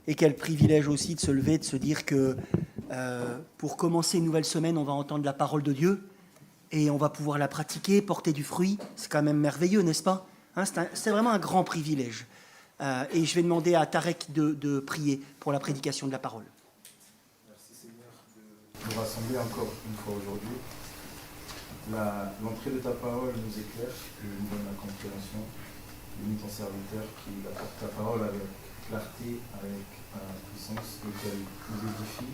Et quel privilège aussi de se lever, de se dire que pour commencer une nouvelle semaine, on va entendre la parole de Dieu et on va pouvoir la pratiquer, porter du fruit. C'est quand même merveilleux, n'est-ce pas? Hein, c'est vraiment un grand privilège. Et je vais demander à Tarek de prier pour la prédication de la parole. Merci Seigneur de nous rassembler encore une fois aujourd'hui. L'entrée de ta parole nous éclaire, que nous donne la compréhension. Bénis ton serviteur qui apporte ta parole avec clarté, avec puissance, et qu'elle nous édifie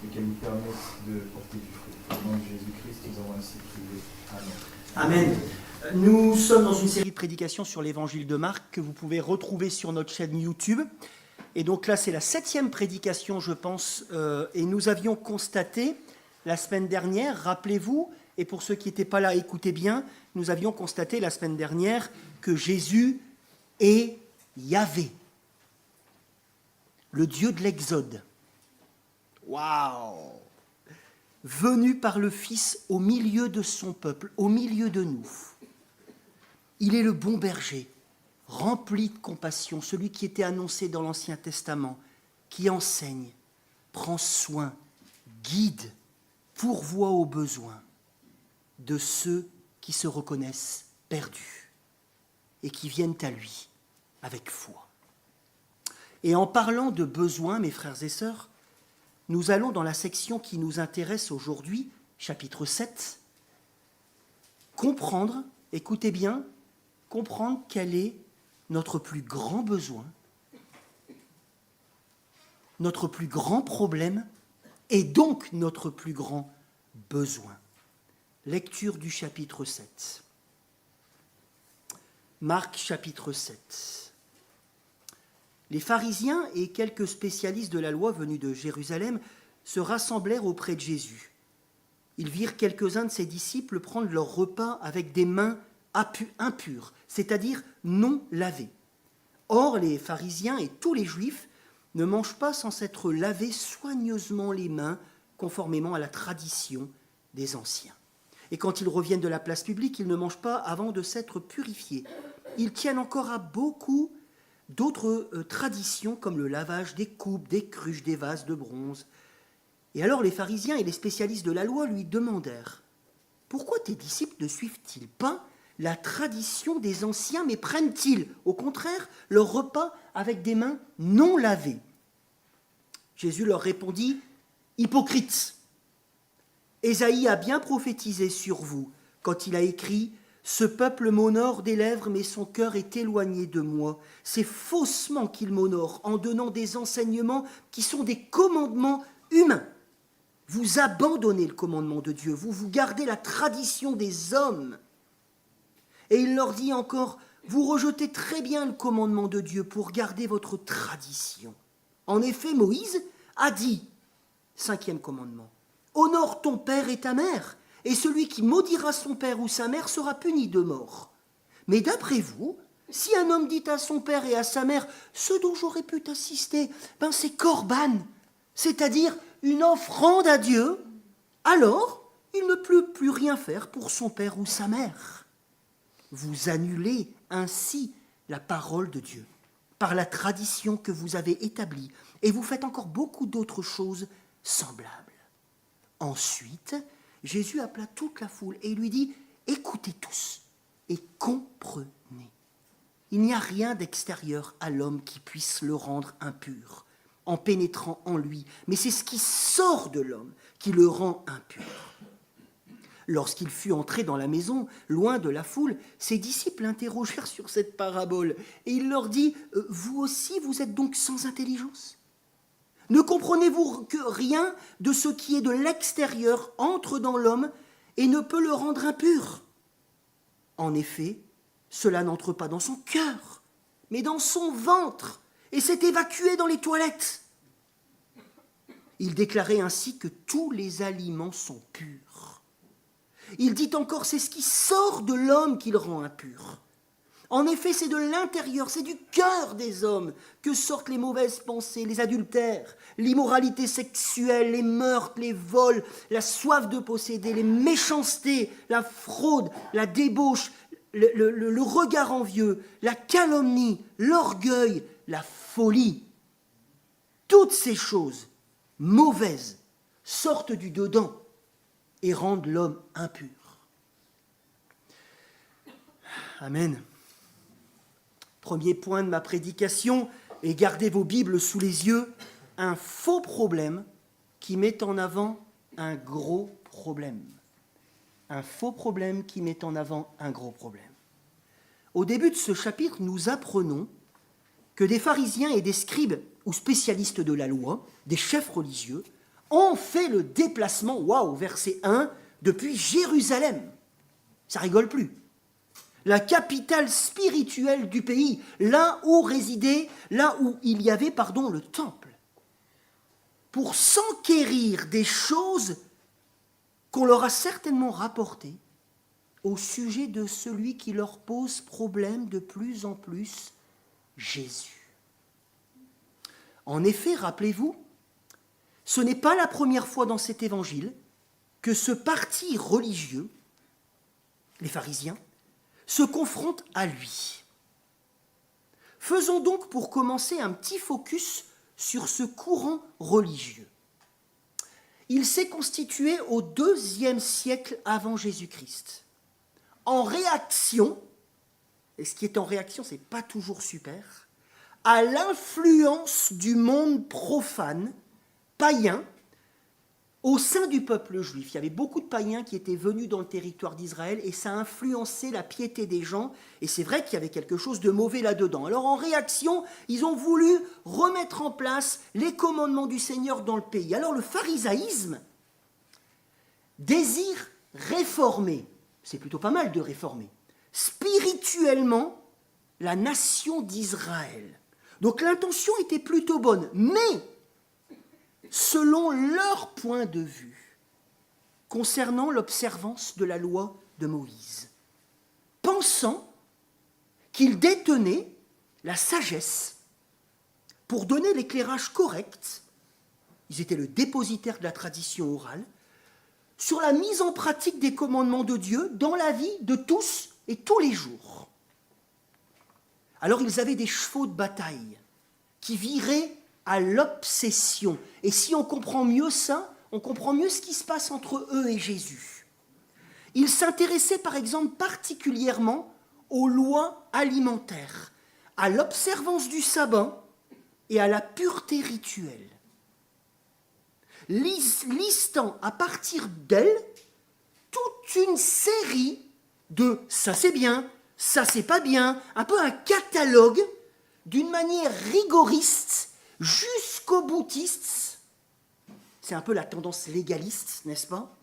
et qu'elle nous permette de porter du fruit. Au nom de Jésus-Christ, nous avons ainsi prié. Amen. Amen. Nous sommes dans une série de prédications sur l'évangile de Marc que vous pouvez retrouver sur notre chaîne YouTube. Et donc là, c'est la 7e prédication, je pense. Et nous avions constaté la semaine dernière, rappelez-vous, et pour ceux qui n'étaient pas là, écoutez bien, nous avions constaté la semaine dernière que Jésus est Yahvé, le Dieu de l'Exode. Waouh! Venu par le Fils au milieu de son peuple, au milieu de nous. Il est le bon berger, rempli de compassion, celui qui était annoncé dans l'Ancien Testament, qui enseigne, prend soin, guide, pourvoit aux besoins de ceux qui se reconnaissent perdus et qui viennent à lui avec foi. Et en parlant de besoins, mes frères et sœurs, nous allons dans la section qui nous intéresse aujourd'hui, chapitre 7, comprendre, écoutez bien, comprendre quel est notre plus grand besoin, notre plus grand problème et donc notre plus grand besoin. Lecture du chapitre 7. Marc chapitre 7. Les pharisiens et quelques spécialistes de la loi venus de Jérusalem se rassemblèrent auprès de Jésus. Ils virent quelques-uns de ses disciples prendre leur repas avec des mains impures, c'est-à-dire non lavées. Or, les pharisiens et tous les juifs ne mangent pas sans s'être lavés soigneusement les mains, conformément à la tradition des anciens. Et quand ils reviennent de la place publique, ils ne mangent pas avant de s'être purifiés. Ils tiennent encore à beaucoup d'autres traditions, comme le lavage des coupes, des cruches, des vases de bronze. Et alors les pharisiens et les spécialistes de la loi lui demandèrent « Pourquoi tes disciples ne suivent-ils pas la tradition des anciens, mais prennent-ils, au contraire, leur repas avec des mains non lavées ?» Jésus leur répondit « Hypocrites ! Ésaïe a bien prophétisé sur vous quand il a écrit « Ce peuple m'honore des lèvres, mais son cœur est éloigné de moi. C'est faussement qu'il m'honore en donnant des enseignements qui sont des commandements humains. Vous abandonnez le commandement de Dieu, vous gardez la tradition des hommes. » Et il leur dit encore « Vous rejetez très bien le commandement de Dieu pour garder votre tradition. » En effet, Moïse a dit, 5e commandement, « Honore ton père et ta mère, et celui qui maudira son père ou sa mère sera puni de mort. Mais d'après vous, si un homme dit à son père et à sa mère, ce dont j'aurais pu t'assister, c'est korban, c'est-à-dire une offrande à Dieu, alors il ne peut plus rien faire pour son père ou sa mère. Vous annulez ainsi la parole de Dieu par la tradition que vous avez établie, et vous faites encore beaucoup d'autres choses semblables. Ensuite, Jésus appela toute la foule et lui dit « Écoutez tous et comprenez. Il n'y a rien d'extérieur à l'homme qui puisse le rendre impur en pénétrant en lui, mais c'est ce qui sort de l'homme qui le rend impur. » Lorsqu'il fut entré dans la maison, loin de la foule, ses disciples l'interrogèrent sur cette parabole et il leur dit « Vous aussi, vous êtes donc sans intelligence ? Ne comprenez-vous que rien de ce qui est de l'extérieur entre dans l'homme et ne peut le rendre impur ? En effet, cela n'entre pas dans son cœur, mais dans son ventre, et s'est évacué dans les toilettes. » Il déclarait ainsi que tous les aliments sont purs. Il dit encore, c'est ce qui sort de l'homme qui le rend impur. En effet, c'est de l'intérieur, c'est du cœur des hommes que sortent les mauvaises pensées, les adultères, l'immoralité sexuelle, les meurtres, les vols, la soif de posséder, les méchancetés, la fraude, la débauche, le regard envieux, la calomnie, l'orgueil, la folie. toutes ces choses mauvaises sortent du dedans et rendent l'homme impur. Amen. Premier point de ma prédication, et gardez vos Bibles sous les yeux, un faux problème qui met en avant un gros problème. Un faux problème qui met en avant un gros problème. Au début de ce chapitre, nous apprenons que des pharisiens et des scribes ou spécialistes de la loi, des chefs religieux, ont fait le déplacement, verset 1, depuis Jérusalem. Ça rigole plus. La capitale spirituelle du pays, là où il y avait, le temple, pour s'enquérir des choses qu'on leur a certainement rapportées au sujet de celui qui leur pose problème de plus en plus, Jésus. En effet, rappelez-vous, ce n'est pas la première fois dans cet évangile que ce parti religieux, les pharisiens, se confronte à lui. Faisons donc pour commencer un petit focus sur ce courant religieux. Il s'est constitué au IIe siècle avant Jésus-Christ. En réaction, et ce qui est en réaction, c'est pas toujours super, à l'influence du monde profane, païen, au sein du peuple juif. Il y avait beaucoup de païens qui étaient venus dans le territoire d'Israël et ça a influencé la piété des gens. Et c'est vrai qu'il y avait quelque chose de mauvais là-dedans. Alors en réaction, ils ont voulu remettre en place les commandements du Seigneur dans le pays. Alors le pharisaïsme désire réformer, c'est plutôt pas mal de réformer, spirituellement la nation d'Israël. Donc l'intention était plutôt bonne, mais selon leur point de vue concernant l'observance de la loi de Moïse, pensant qu'ils détenaient la sagesse pour donner l'éclairage correct, ils étaient le dépositaire de la tradition orale, sur la mise en pratique des commandements de Dieu dans la vie de tous et tous les jours. Alors ils avaient des chevaux de bataille qui viraient à l'obsession. Et si on comprend mieux ça, on comprend mieux ce qui se passe entre eux et Jésus. Ils s'intéressaient par exemple particulièrement aux lois alimentaires, à l'observance du sabbat et à la pureté rituelle, listant à partir d'elle toute une série de « ça c'est bien », « ça c'est pas bien », un peu un catalogue d'une manière rigoriste jusqu'au boutiste, c'est un peu la tendance légaliste, n'est-ce pas,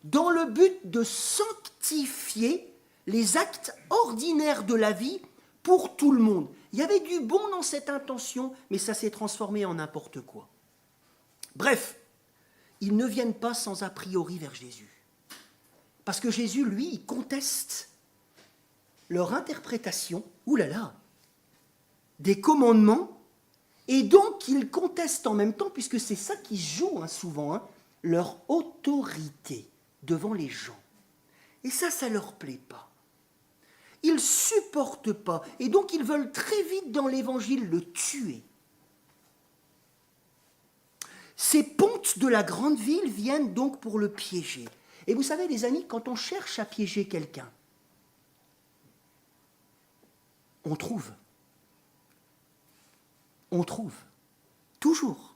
dans le but de sanctifier les actes ordinaires de la vie pour tout le monde. Il y avait du bon dans cette intention, mais ça s'est transformé en n'importe quoi. Bref, ils ne viennent pas sans a priori vers Jésus. Parce que Jésus, lui, il conteste leur interprétation, des commandements. Et donc, ils contestent en même temps, puisque c'est ça qui se joue souvent, leur autorité devant les gens. Et ça ne leur plaît pas. Ils ne supportent pas. Et donc, ils veulent très vite, dans l'Évangile, le tuer. Ces pontes de la grande ville viennent donc pour le piéger. Et vous savez, les amis, quand on cherche à piéger quelqu'un, on trouve. On trouve. Toujours.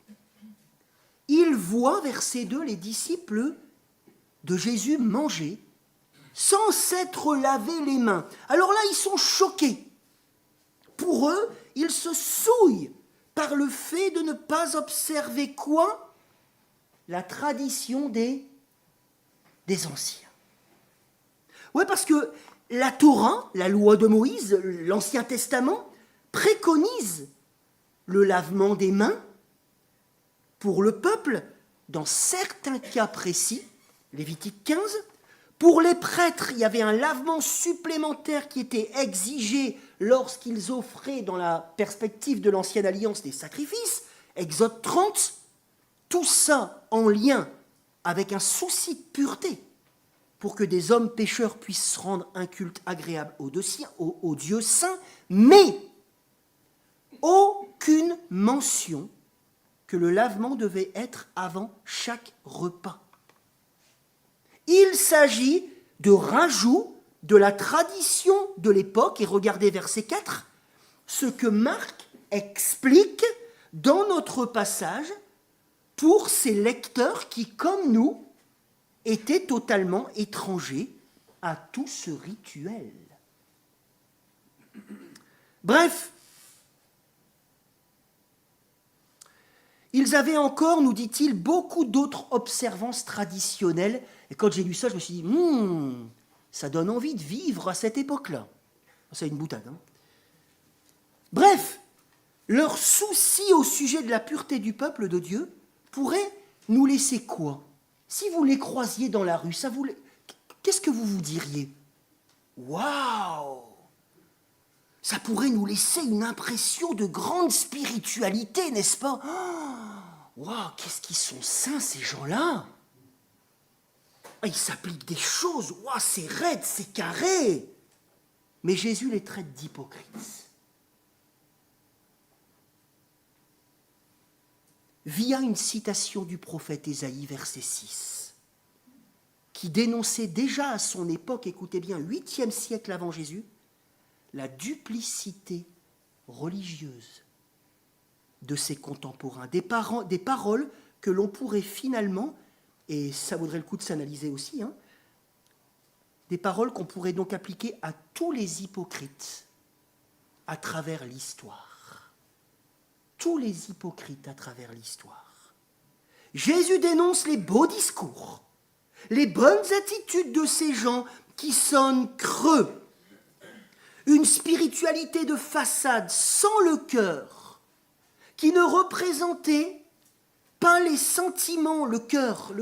Ils voient, verset 2, les disciples de Jésus manger sans s'être lavé les mains. Alors là, ils sont choqués. Pour eux, ils se souillent par le fait de ne pas observer quoi ? La tradition des anciens. Oui, parce que la Torah, la loi de Moïse, l'Ancien Testament, préconise le lavement des mains pour le peuple, dans certains cas précis, Lévitique 15. Pour les prêtres, il y avait un lavement supplémentaire qui était exigé lorsqu'ils offraient, dans la perspective de l'Ancienne Alliance, des sacrifices, Exode 30. Tout ça en lien avec un souci de pureté, pour que des hommes pécheurs puissent rendre un culte agréable au Dieu saint, mais aucune mention que le lavement devait être avant chaque repas. Il s'agit de rajout de la tradition de l'époque, et regardez verset 4, ce que Marc explique dans notre passage pour ces lecteurs qui, comme nous, étaient totalement étrangers à tout ce rituel. Bref, ils avaient encore, nous dit-il, beaucoup d'autres observances traditionnelles. Et quand j'ai lu ça, je me suis dit, ça donne envie de vivre à cette époque-là. C'est une boutade. Hein. Bref, leur souci au sujet de la pureté du peuple de Dieu pourrait nous laisser quoi? Si vous les croisiez dans la rue, qu'est-ce que vous vous diriez? Waouh! Ça pourrait nous laisser une impression de grande spiritualité, n'est-ce pas? Waouh, qu'est-ce qu'ils sont saints, ces gens-là! Ils s'appliquent des choses, waouh, c'est raide, c'est carré! Mais Jésus les traite d'hypocrites. Via une citation du prophète Ésaïe, verset 6, qui dénonçait déjà à son époque, écoutez bien, 8e siècle avant Jésus, la duplicité religieuse de ses contemporains, des paroles que l'on pourrait finalement, et ça vaudrait le coup de s'analyser aussi, des paroles qu'on pourrait donc appliquer à tous les hypocrites à travers l'histoire. Tous les hypocrites à travers l'histoire. Jésus dénonce les beaux discours, les bonnes attitudes de ces gens qui sonnent creux, une spiritualité de façade sans le cœur, qui ne représentait pas les sentiments, le cœur,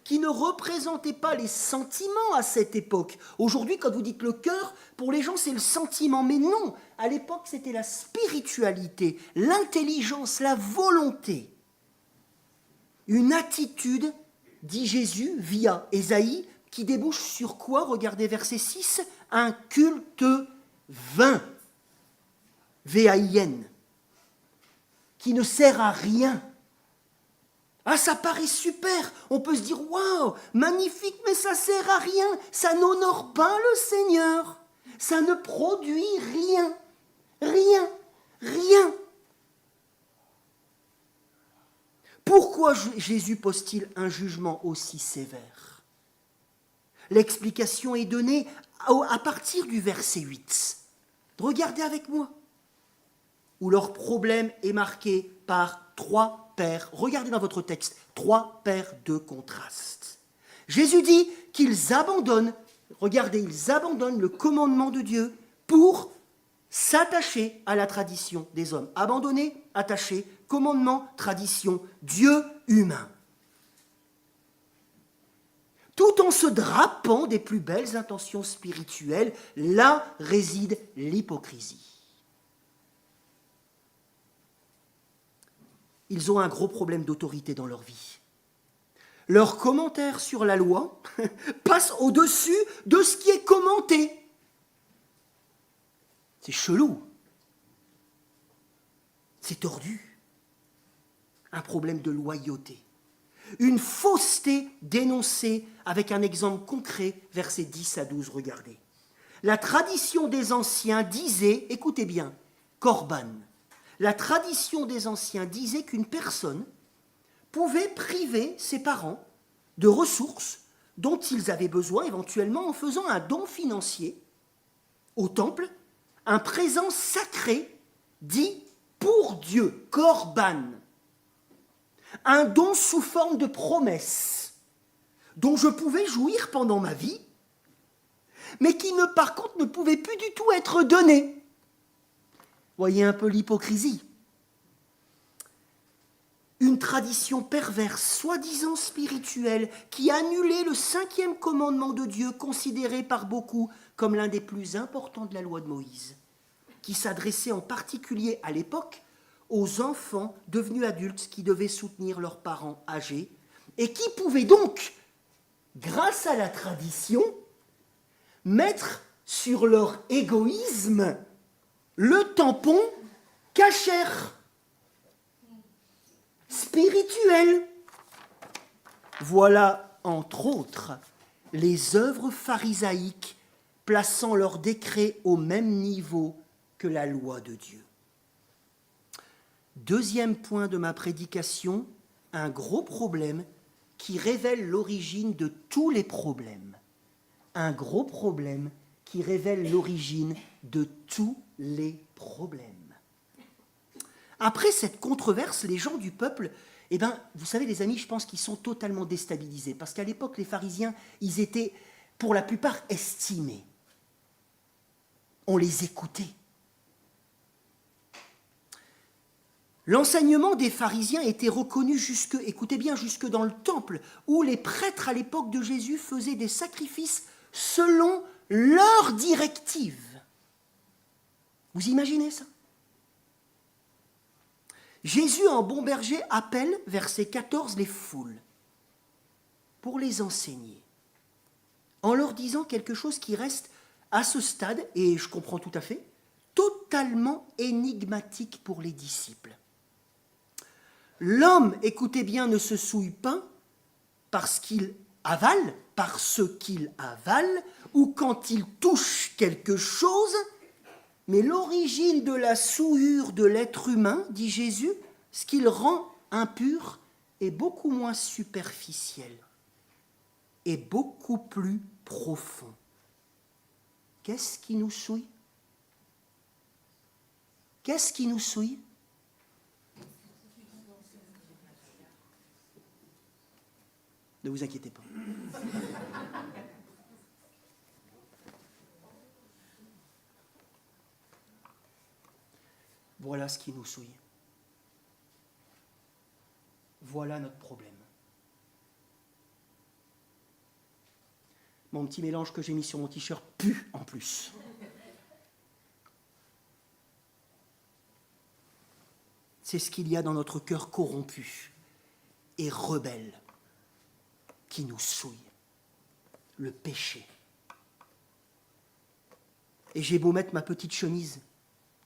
qui ne représentait pas les sentiments à cette époque. Aujourd'hui, quand vous dites le cœur, pour les gens, c'est le sentiment. Mais non, à l'époque, c'était la spiritualité, l'intelligence, la volonté. Une attitude, dit Jésus, via Ésaïe, qui débouche sur quoi? Regardez verset 6, un culte vain, V-A-I-N, qui ne sert à rien. Ah, ça paraît super, on peut se dire, waouh, magnifique, mais ça sert à rien, ça n'honore pas le Seigneur, ça ne produit rien, rien. Pourquoi Jésus pose-t-il un jugement aussi sévère? L'explication est donnée à partir du verset 8. Regardez avec moi, où leur problème est marqué par 3 paires. Regardez dans votre texte, 3 paires de contrastes. Jésus dit qu'ils abandonnent, regardez, ils abandonnent le commandement de Dieu pour s'attacher à la tradition des hommes. Abandonner, attacher, commandement, tradition, Dieu humain. Tout en se drapant des plus belles intentions spirituelles, là réside l'hypocrisie. Ils ont un gros problème d'autorité dans leur vie. Leurs commentaires sur la loi passent au-dessus de ce qui est commenté. C'est chelou. C'est tordu. Un problème de loyauté. Une fausseté dénoncée avec un exemple concret, versets 10 à 12, regardez. La tradition des anciens disait, écoutez bien, Corban, la tradition des anciens disait qu'une personne pouvait priver ses parents de ressources dont ils avaient besoin éventuellement en faisant un don financier au temple, un présent sacré dit pour Dieu, Corban, un don sous forme de promesse dont je pouvais jouir pendant ma vie, mais qui par contre ne pouvait plus du tout être donné. Voyez un peu l'hypocrisie. Une tradition perverse, soi-disant spirituelle, qui annulait le 5e commandement de Dieu, considéré par beaucoup comme l'un des plus importants de la loi de Moïse, qui s'adressait en particulier à l'époque aux enfants devenus adultes qui devaient soutenir leurs parents âgés et qui pouvaient donc, grâce à la tradition, mettre sur leur égoïsme le tampon cachère. spirituel. Voilà, entre autres, les œuvres pharisaïques plaçant leurs décrets au même niveau que la loi de Dieu. Deuxième point de ma prédication, un gros problème qui révèle l'origine de tous les problèmes. Un gros problème qui révèle l'origine de tous les problèmes. Après cette controverse, les gens du peuple, vous savez les amis, je pense qu'ils sont totalement déstabilisés, parce qu'à l'époque, les pharisiens, ils étaient pour la plupart estimés. On les écoutait. L'enseignement des pharisiens était reconnu jusque, écoutez bien, jusque dans le temple, où les prêtres à l'époque de Jésus faisaient des sacrifices selon leurs directives. Vous imaginez ça ? Jésus, en bon berger, appelle, verset 14, les foules pour les enseigner, en leur disant quelque chose qui reste à ce stade, et je comprends tout à fait, totalement énigmatique pour les disciples. L'homme, écoutez bien, ne se souille pas parce qu'il avale, ou quand il touche quelque chose, mais l'origine de la souillure de l'être humain, dit Jésus, ce qui le rend impur, est beaucoup moins superficiel et beaucoup plus profond. Qu'est-ce qui nous souille ? Qu'est-ce qui nous souille ? Ne vous inquiétez pas. Voilà ce qui nous souille. Voilà notre problème. Mon petit mélange que j'ai mis sur mon t-shirt pue en plus. C'est ce qu'il y a dans notre cœur corrompu et rebelle qui nous souille, le péché. Et j'ai beau mettre ma petite chemise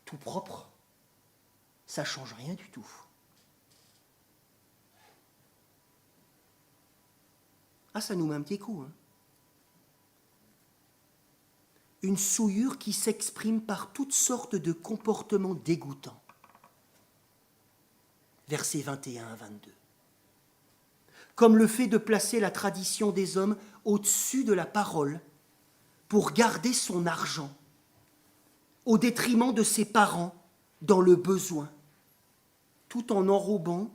tout propre, ça ne change rien du tout. Ah, ça nous met un petit coup. Hein. Une souillure qui s'exprime par toutes sortes de comportements dégoûtants. Versets 21 à 22. Comme le fait de placer la tradition des hommes au-dessus de la parole pour garder son argent, au détriment de ses parents dans le besoin, tout en enrobant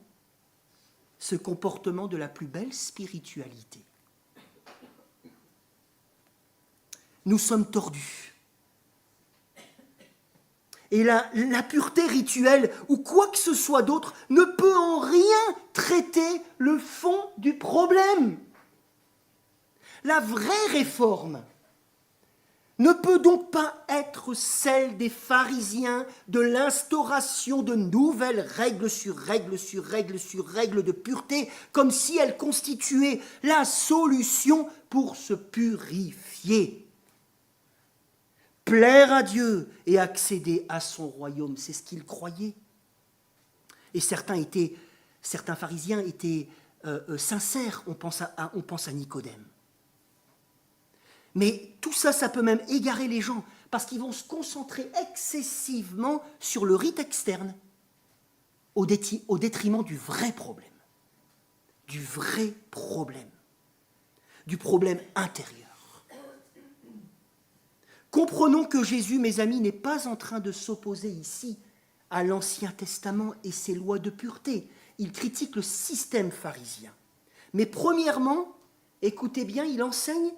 ce comportement de la plus belle spiritualité. Nous sommes tordus. Et la pureté rituelle ou quoi que ce soit d'autre ne peut en rien traiter le fond du problème. La vraie réforme ne peut donc pas être celle des pharisiens de l'instauration de nouvelles règles sur règles sur règles sur règles de pureté, comme si elles constituaient la solution pour se purifier. Plaire à Dieu et accéder à son royaume, c'est ce qu'ils croyaient. Et certains pharisiens étaient sincères, on pense à Nicodème. Mais tout ça, ça peut même égarer les gens, parce qu'ils vont se concentrer excessivement sur le rite externe, au détriment du vrai problème. Du vrai problème. Du problème intérieur. Comprenons que Jésus, mes amis, n'est pas en train de s'opposer ici à l'Ancien Testament et ses lois de pureté. Il critique le système pharisien. Mais premièrement, écoutez bien, il enseigne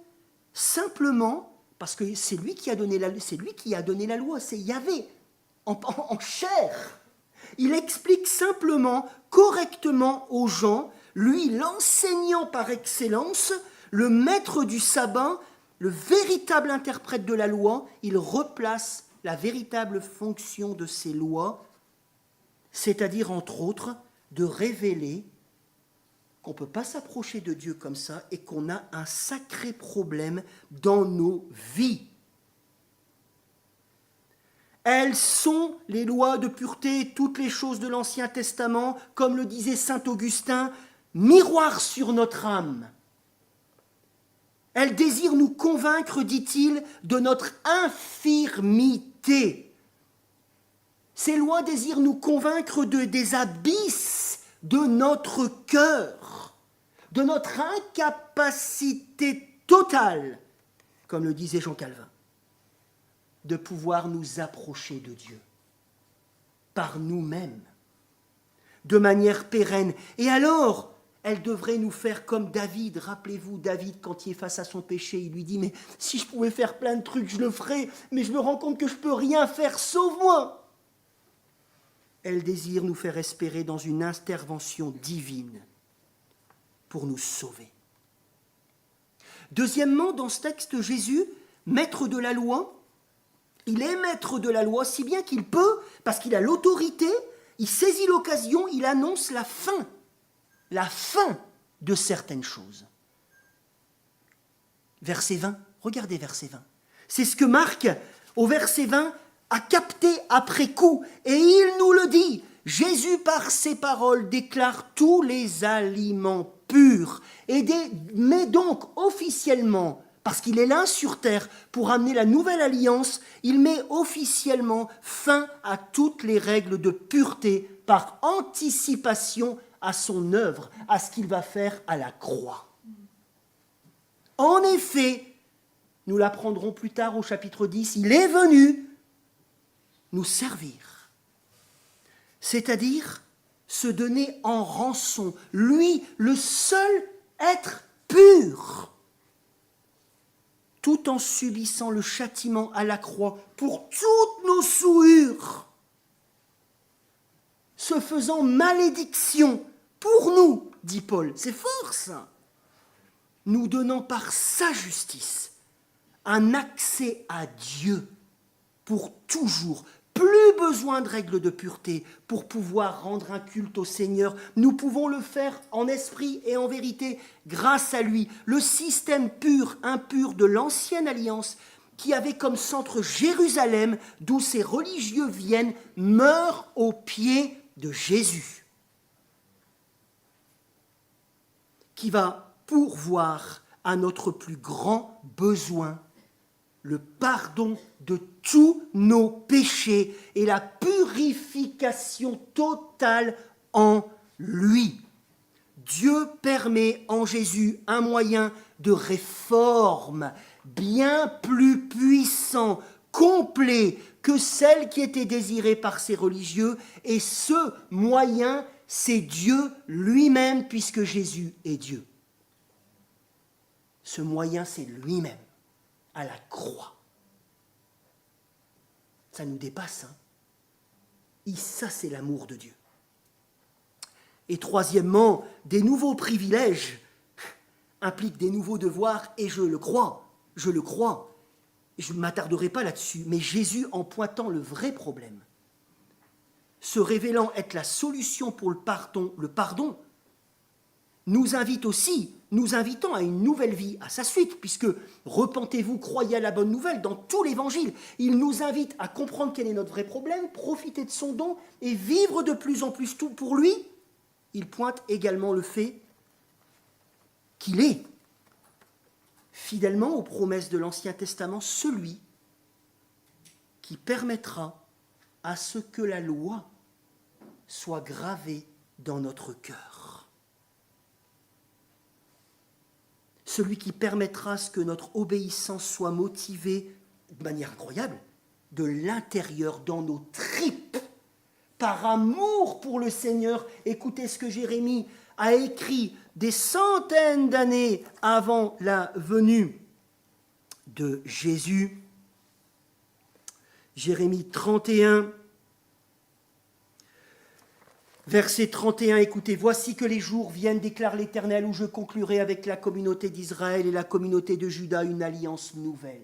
simplement, parce que c'est lui qui a donné la loi, c'est Yahvé, en chair. Il explique simplement, correctement aux gens, lui, l'enseignant par excellence, le maître du sabbat, le véritable interprète de la loi, il replace la véritable fonction de ces lois, c'est-à-dire, entre autres, de révéler qu'on ne peut pas s'approcher de Dieu comme ça et qu'on a un sacré problème dans nos vies. Elles sont les lois de pureté, toutes les choses de l'Ancien Testament, comme le disait saint Augustin, miroir sur notre âme. Elles désirent nous convaincre, dit-il, de notre infirmité. Ces lois désirent nous convaincre des abysses de notre cœur, de notre incapacité totale, comme le disait Jean Calvin, de pouvoir nous approcher de Dieu par nous-mêmes, de manière pérenne. Et alors, elle devrait nous faire comme David. Rappelez-vous, David, quand il est face à son péché, il lui dit « Mais si je pouvais faire plein de trucs, je le ferais, mais je me rends compte que je ne peux rien faire, sauve-moi !» Elle désire nous faire espérer dans une intervention divine pour nous sauver. Deuxièmement, dans ce texte, Jésus, maître de la loi, il est maître de la loi, si bien qu'il peut, parce qu'il a l'autorité, il saisit l'occasion, il annonce la fin de certaines choses. Verset 20, regardez verset 20. C'est ce que Marc, au verset 20, a capté après coup, et il nous le dit. Jésus, par ses paroles, déclare tous les aliments purs, et met donc officiellement, parce qu'il est là sur terre pour amener la nouvelle alliance, il met officiellement fin à toutes les règles de pureté par anticipation à son œuvre, à ce qu'il va faire à la croix. En effet, nous l'apprendrons plus tard au chapitre 10, il est venu nous servir, c'est-à-dire se donner en rançon, lui, le seul être pur, tout en subissant le châtiment à la croix pour toutes nos souillures, se faisant malédiction pour nous, dit Paul. C'est fort ça. Nous donnant par sa justice un accès à Dieu pour toujours. Plus besoin de règles de pureté pour pouvoir rendre un culte au Seigneur. Nous pouvons le faire en esprit et en vérité grâce à lui. Le système pur, impur de l'ancienne alliance qui avait comme centre Jérusalem, d'où ces religieux viennent, meurt aux pieds de Jésus, qui va pourvoir à notre plus grand besoin, le pardon de tous nos péchés et la purification totale en lui. Dieu permet en Jésus un moyen de réforme bien plus puissant, complet que celle qui était désirée par ces religieux, et ce moyen, c'est Dieu lui-même, puisque Jésus est Dieu. Ce moyen, c'est lui-même, à la croix. Ça nous dépasse, hein? Et ça, c'est l'amour de Dieu. Et troisièmement, des nouveaux privilèges impliquent des nouveaux devoirs, et je le crois. Je ne m'attarderai pas là-dessus, mais Jésus, en pointant le vrai problème, se révélant être la solution pour le pardon, nous invitant à une nouvelle vie à sa suite, puisque repentez-vous, croyez à la bonne nouvelle dans tout l'évangile. Il nous invite à comprendre quel est notre vrai problème, profiter de son don et vivre de plus en plus tout pour lui. Il pointe également le fait qu'il est, fidèlement aux promesses de l'Ancien Testament, celui qui permettra à ce que la loi soit gravée dans notre cœur. Celui qui permettra à ce que notre obéissance soit motivée de manière incroyable, de l'intérieur, dans nos tripes, par amour pour le Seigneur. Écoutez ce que Jérémie a écrit des centaines d'années avant la venue de Jésus. Jérémie 31, verset 31, écoutez, « Voici que les jours viennent, déclare l'Éternel, où je conclurai avec la communauté d'Israël et la communauté de Juda une alliance nouvelle.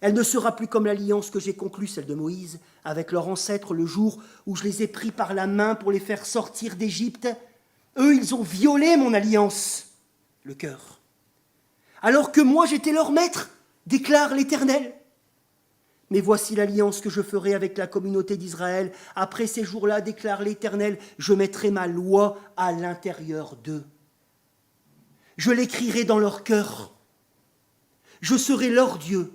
Elle ne sera plus comme l'alliance que j'ai conclue, celle de Moïse, avec leurs ancêtres le jour où je les ai pris par la main pour les faire sortir d'Égypte. Eux, ils ont violé mon alliance, le cœur. Alors que moi, j'étais leur maître, déclare l'Éternel. Mais voici l'alliance que je ferai avec la communauté d'Israël. Après ces jours-là, déclare l'Éternel, je mettrai ma loi à l'intérieur d'eux. Je l'écrirai dans leur cœur. Je serai leur Dieu.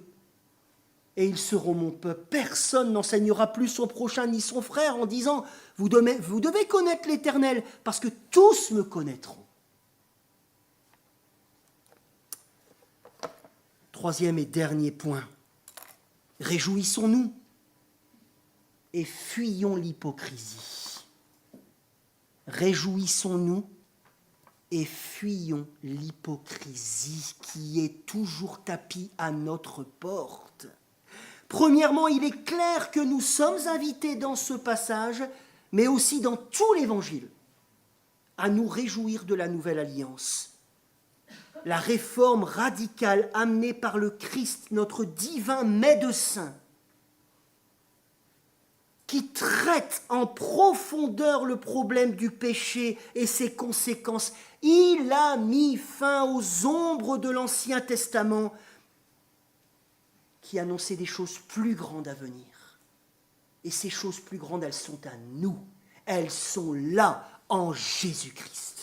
Et ils seront mon peuple. Personne n'enseignera plus son prochain ni son frère en disant, vous devez connaître l'Éternel, parce que tous me connaîtront. Troisième et dernier point. Réjouissons-nous et fuyons l'hypocrisie. Réjouissons-nous et fuyons l'hypocrisie qui est toujours tapie à notre porte. Premièrement, il est clair que nous sommes invités dans ce passage, mais aussi dans tout l'Évangile, à nous réjouir de la nouvelle alliance. La réforme radicale amenée par le Christ, notre divin médecin, qui traite en profondeur le problème du péché et ses conséquences. Il a mis fin aux ombres de l'Ancien Testament qui annonçaient des choses plus grandes à venir. Et ces choses plus grandes, elles sont à nous. Elles sont là en Jésus-Christ.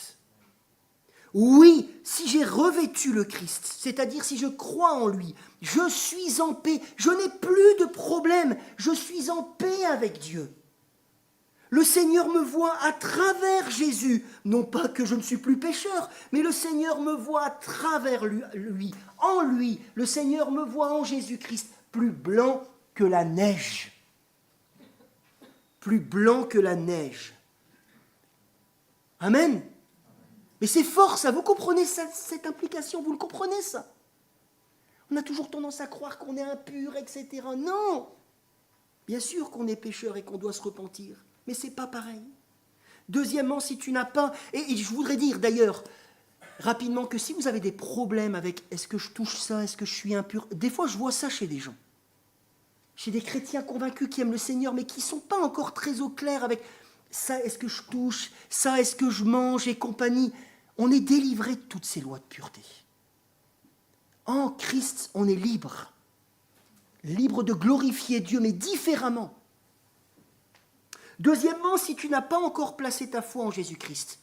Oui, si j'ai revêtu le Christ, c'est-à-dire si je crois en lui, je suis en paix, je n'ai plus de problème, je suis en paix avec Dieu. Le Seigneur me voit à travers Jésus, non pas que je ne suis plus pécheur, mais le Seigneur me voit à travers lui, en lui. Le Seigneur me voit en Jésus-Christ, plus blanc que la neige. Plus blanc que la neige. Amen. Mais c'est fort ça, vous comprenez ça, cette implication, vous le comprenez ça? On a toujours tendance à croire qu'on est impur, etc. Non! Bien sûr qu'on est pécheur et qu'on doit se repentir, mais ce n'est pas pareil. Deuxièmement, si tu n'as pas, et je voudrais dire d'ailleurs rapidement que si vous avez des problèmes avec est-ce que je touche ça, est-ce que je suis impur, des fois je vois ça chez des gens, chez des chrétiens convaincus qui aiment le Seigneur, mais qui ne sont pas encore très au clair avec ça, est-ce que je touche, ça, est-ce que je mange et compagnie. On est délivré de toutes ces lois de pureté. En Christ, on est libre. Libre de glorifier Dieu, mais différemment. Deuxièmement, si tu n'as pas encore placé ta foi en Jésus-Christ,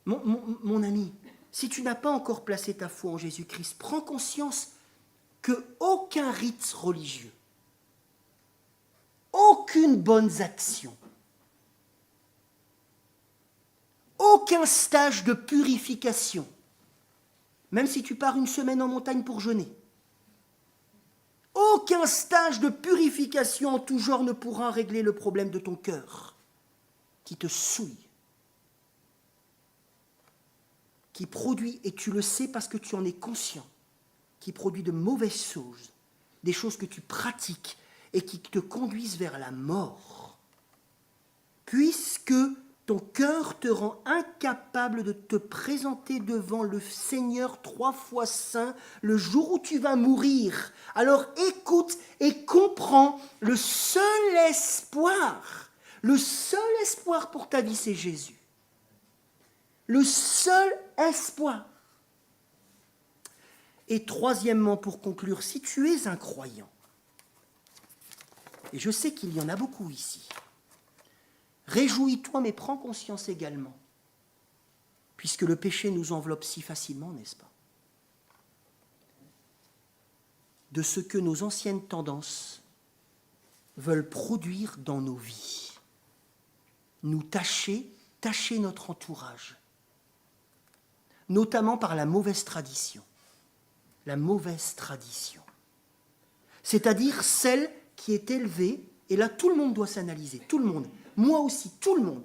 mon ami, si tu n'as pas encore placé ta foi en Jésus-Christ, prends conscience qu'aucun rite religieux, aucune bonne action, aucun stage de purification, même si tu pars une semaine en montagne pour jeûner, aucun stage de purification en tout genre ne pourra régler le problème de ton cœur, qui te souille, qui produit, et tu le sais parce que tu en es conscient, qui produit de mauvaises choses, des choses que tu pratiques et qui te conduisent vers la mort, puisque ton cœur te rend incapable de te présenter devant le Seigneur 3 fois saint le jour où tu vas mourir. Alors écoute et comprends, le seul espoir pour ta vie, c'est Jésus. Le seul espoir. Et troisièmement, pour conclure, si tu es un croyant, et je sais qu'il y en a beaucoup ici, réjouis-toi, mais prends conscience également, puisque le péché nous enveloppe si facilement, n'est-ce pas, de ce que nos anciennes tendances veulent produire dans nos vies, nous tacher notre entourage, notamment par la mauvaise tradition. La mauvaise tradition, c'est-à-dire celle qui est élevée, et là tout le monde doit s'analyser, tout le monde, moi aussi, tout le monde.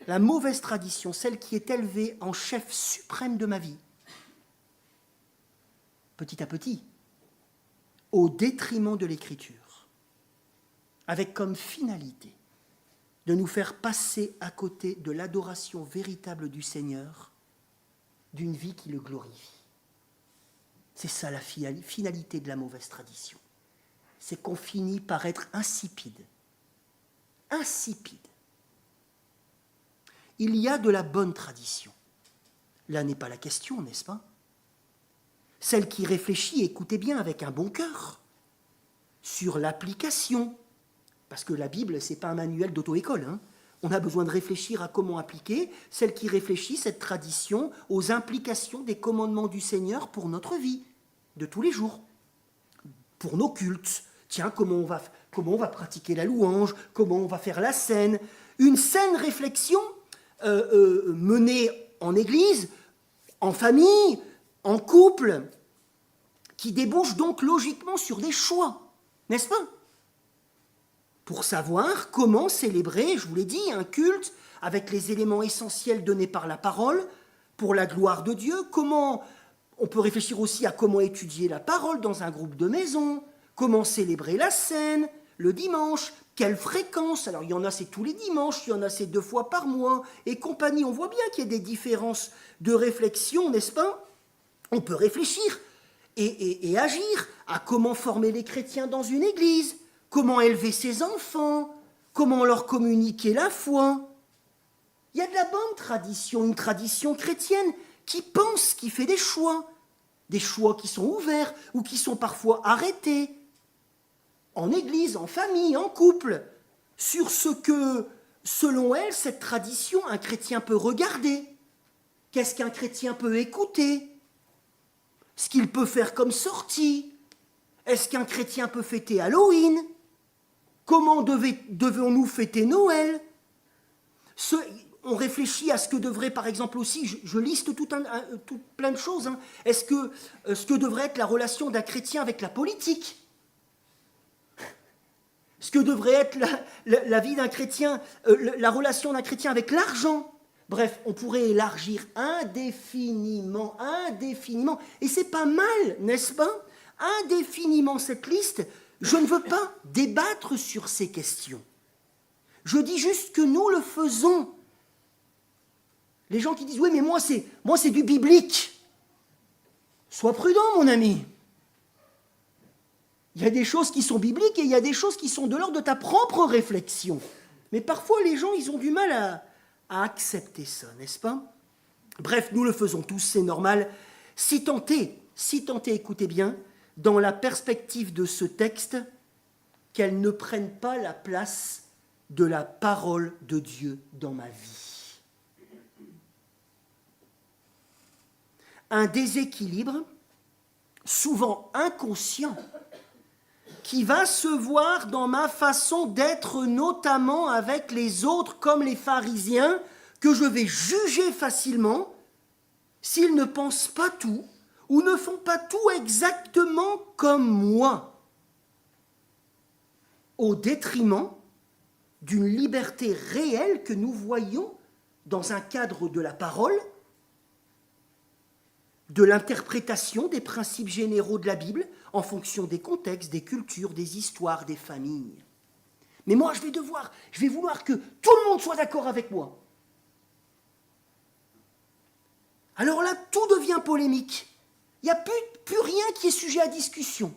La mauvaise tradition, celle qui est élevée en chef suprême de ma vie, petit à petit, au détriment de l'Écriture, avec comme finalité de nous faire passer à côté de l'adoration véritable du Seigneur, d'une vie qui le glorifie. C'est ça la finalité de la mauvaise tradition. C'est qu'on finit par être insipide. Insipide. Il y a de la bonne tradition. Là n'est pas la question, n'est-ce pas? Celle qui réfléchit, écoutez bien, avec un bon cœur. sur l'application. Parce que la Bible, ce n'est pas un manuel d'auto-école. On a besoin de réfléchir à comment appliquer, celle qui réfléchit, cette tradition, aux implications des commandements du Seigneur pour notre vie, de tous les jours, pour nos cultes. Tiens, comment on va pratiquer la louange, comment on va faire la scène. Une saine réflexion menée en église, en famille, en couple, qui débouche donc logiquement sur des choix, n'est-ce pas ? Pour savoir comment célébrer, je vous l'ai dit, un culte avec les éléments essentiels donnés par la parole, pour la gloire de Dieu, comment on peut réfléchir aussi à comment étudier la parole dans un groupe de maison, comment célébrer la scène, le dimanche, quelle fréquence, alors il y en a c'est tous les dimanches, il y en a c'est 2 fois par mois, et compagnie, on voit bien qu'il y a des différences de réflexion, n'est-ce pas ? On peut réfléchir et agir à comment former les chrétiens dans une église, comment élever ses enfants, comment leur communiquer la foi. Il y a de la bonne tradition, une tradition chrétienne qui pense, qui fait des choix qui sont ouverts ou qui sont parfois arrêtés, en église, en famille, en couple, sur ce que, selon elle, cette tradition, un chrétien peut regarder. Qu'est-ce qu'un chrétien peut écouter ? Ce qu'il peut faire comme sortie. Est-ce qu'un chrétien peut fêter Halloween ? Comment devons-nous fêter Noël ? On réfléchit à ce que devrait, par exemple aussi, je liste tout plein de choses, Est-ce que ce que devrait être la relation d'un chrétien avec la politique ? Ce que devrait être la vie d'un chrétien, la relation d'un chrétien avec l'argent ? Bref, on pourrait élargir indéfiniment, et c'est pas mal, n'est-ce pas ? Indéfiniment cette liste. Je ne veux pas débattre sur ces questions. Je dis juste que nous le faisons. Les gens qui disent « Oui, mais moi c'est du biblique ». Sois prudent, mon ami. Il y a des choses qui sont bibliques et il y a des choses qui sont de l'ordre de ta propre réflexion. Mais parfois, les gens, ils ont du mal à accepter ça, n'est-ce pas ? Bref, nous le faisons tous, c'est normal. Si tant est, écoutez bien, dans la perspective de ce texte, qu'elles ne prennent pas la place de la parole de Dieu dans ma vie. Un déséquilibre, souvent inconscient, qui va se voir dans ma façon d'être, notamment avec les autres, comme les pharisiens, que je vais juger facilement s'ils ne pensent pas tout ou ne font pas tout exactement comme moi, au détriment d'une liberté réelle que nous voyons dans un cadre de la parole, de l'interprétation des principes généraux de la Bible en fonction des contextes, des cultures, des histoires, des familles. Mais moi, je vais vouloir que tout le monde soit d'accord avec moi. Alors là, tout devient polémique. Il n'y a plus rien qui est sujet à discussion.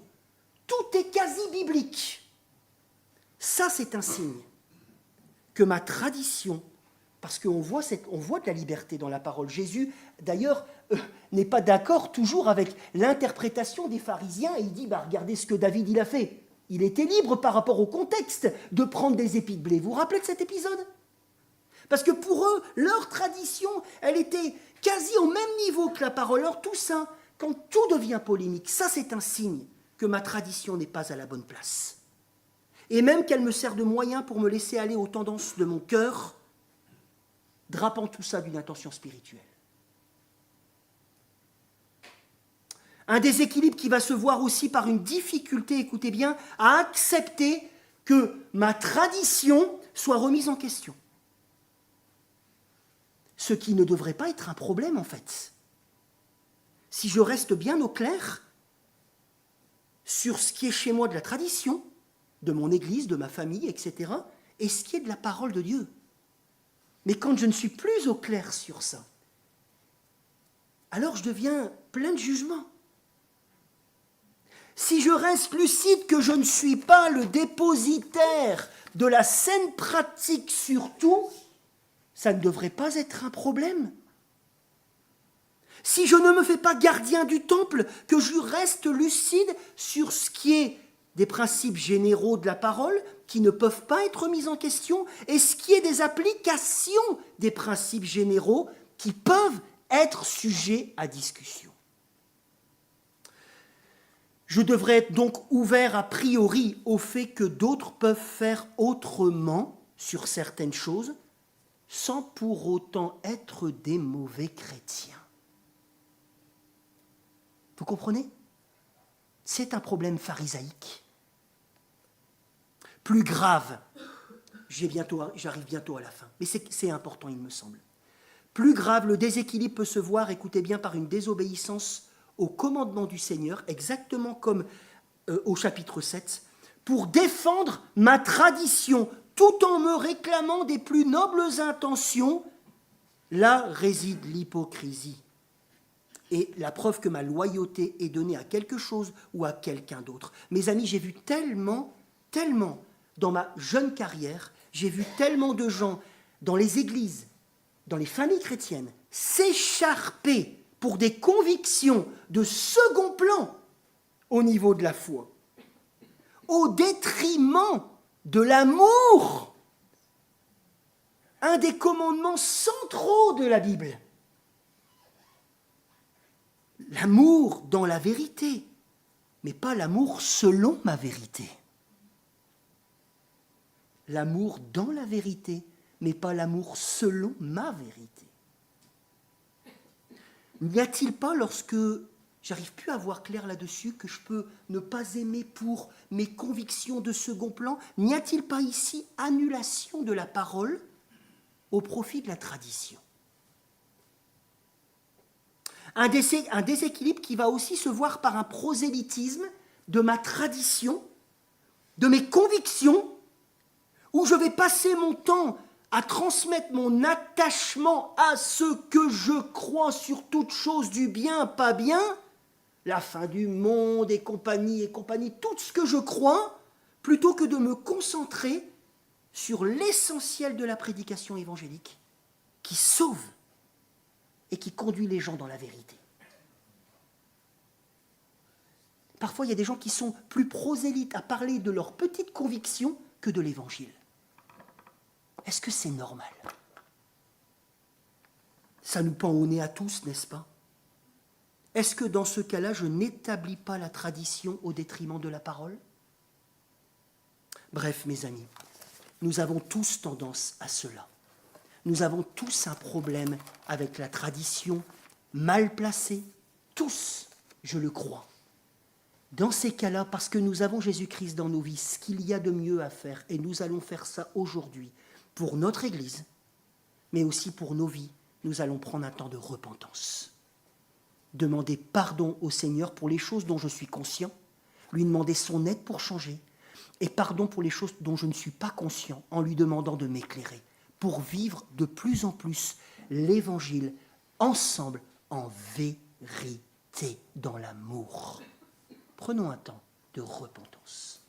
Tout est quasi biblique. Ça, c'est un signe que ma tradition, parce qu'on voit de la liberté dans la parole. Jésus, d'ailleurs, n'est pas d'accord toujours avec l'interprétation des pharisiens et il dit, regardez ce que David il a fait. Il était libre par rapport au contexte de prendre des épis de blé. Vous vous rappelez de cet épisode ? Parce que pour eux, leur tradition, elle était quasi au même niveau que la parole. Alors tout ça, quand tout devient polémique, ça c'est un signe que ma tradition n'est pas à la bonne place. Et même qu'elle me sert de moyen pour me laisser aller aux tendances de mon cœur, drapant tout ça d'une intention spirituelle. Un déséquilibre qui va se voir aussi par une difficulté, écoutez bien, à accepter que ma tradition soit remise en question. Ce qui ne devrait pas être un problème en fait. Si je reste bien au clair sur ce qui est chez moi de la tradition, de mon église, de ma famille, etc., et ce qui est de la parole de Dieu. Mais quand je ne suis plus au clair sur ça, alors je deviens plein de jugement. Si je reste lucide que je ne suis pas le dépositaire de la saine pratique sur tout, ça ne devrait pas être un problème. Si je ne me fais pas gardien du temple, que je reste lucide sur ce qui est des principes généraux de la parole qui ne peuvent pas être mis en question, et ce qui est des applications des principes généraux qui peuvent être sujets à discussion. Je devrais être donc ouvert a priori au fait que d'autres peuvent faire autrement sur certaines choses, sans pour autant être des mauvais chrétiens. Vous comprenez ? C'est un problème pharisaïque. Plus grave, j'arrive bientôt à la fin, mais c'est important, il me semble. Plus grave, le déséquilibre peut se voir, écoutez bien, par une désobéissance au commandement du Seigneur, exactement comme au chapitre 7, pour défendre ma tradition, tout en me réclamant des plus nobles intentions. Là réside l'hypocrisie. Et la preuve que ma loyauté est donnée à quelque chose ou à quelqu'un d'autre. Mes amis, j'ai vu tellement, dans ma jeune carrière, j'ai vu tellement de gens dans les églises, dans les familles chrétiennes, s'écharper pour des convictions de second plan au niveau de la foi, au détriment de l'amour, un des commandements centraux de la Bible. L'amour dans la vérité, mais pas l'amour selon ma vérité. L'amour dans la vérité, mais pas l'amour selon ma vérité. N'y a-t-il pas, lorsque j'arrive plus à voir clair là-dessus, que je peux ne pas aimer pour mes convictions de second plan, n'y a-t-il pas ici annulation de la parole au profit de la tradition ? Un déséquilibre qui va aussi se voir par un prosélytisme de ma tradition, de mes convictions, où je vais passer mon temps à transmettre mon attachement à ce que je crois sur toute chose, du bien, pas bien, la fin du monde et compagnie, tout ce que je crois, plutôt que de me concentrer sur l'essentiel de la prédication évangélique, qui sauve et qui conduit les gens dans la vérité. Parfois, il y a des gens qui sont plus prosélytes à parler de leurs petites convictions que de l'évangile. Est-ce que c'est normal ? Ça nous pend au nez à tous, n'est-ce pas ? Est-ce que dans ce cas-là, je n'établis pas la tradition au détriment de la parole ? Bref, mes amis, nous avons tous tendance à cela. Nous avons tous un problème avec la tradition mal placée. Tous, je le crois. Dans ces cas-là, parce que nous avons Jésus-Christ dans nos vies, ce qu'il y a de mieux à faire, et nous allons faire ça aujourd'hui, pour notre Église, mais aussi pour nos vies, nous allons prendre un temps de repentance. Demander pardon au Seigneur pour les choses dont je suis conscient, lui demander son aide pour changer, et pardon pour les choses dont je ne suis pas conscient, en lui demandant de m'éclairer, pour vivre de plus en plus l'Évangile ensemble, en vérité, dans l'amour. Prenons un temps de repentance.